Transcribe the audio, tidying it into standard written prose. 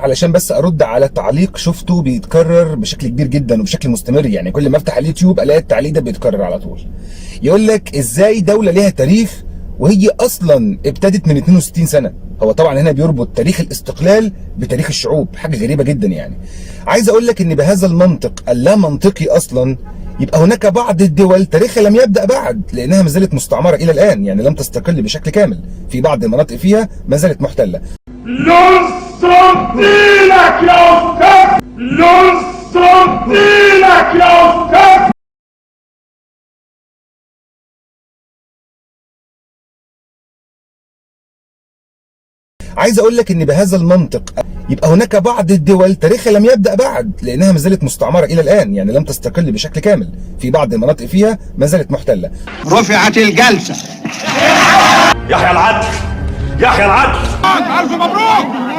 علشان بس ارد على تعليق شفته بيتكرر بشكل كبير جدا وبشكل مستمر، يعني كل ما افتح اليوتيوب الاقي التعليق ده بيتكرر على طول. يقول لك ازاي دولة ليها تاريخ وهي اصلا ابتدت من 62 سنة. هو طبعا هنا بيربط تاريخ الاستقلال بتاريخ الشعوب، حاجة غريبة جدا يعني. عايز اقول لك ان بهذا المنطق اللا منطقي اصلا يبقى هناك بعض الدول تاريخها لم يبدأ بعد، لانها ما زالت مستعمرة الى الان، يعني لم تستقل بشكل كامل، في بعض المناطق فيها ما زالت محتلة. نصرة دينك يا أستاذ، نصرة دينك يا أستاذ. عايز اقول لك ان بهذا المنطق يبقى هناك بعض الدول تاريخها لم يبدأ بعد، لانها ما زالت مستعمرة الى الان، يعني لم تستقل بشكل كامل، في بعض المناطق فيها ما زالت محتلة. رفعت الجلسة. يحيى العدل، يحيى العدل. ألف مبروك.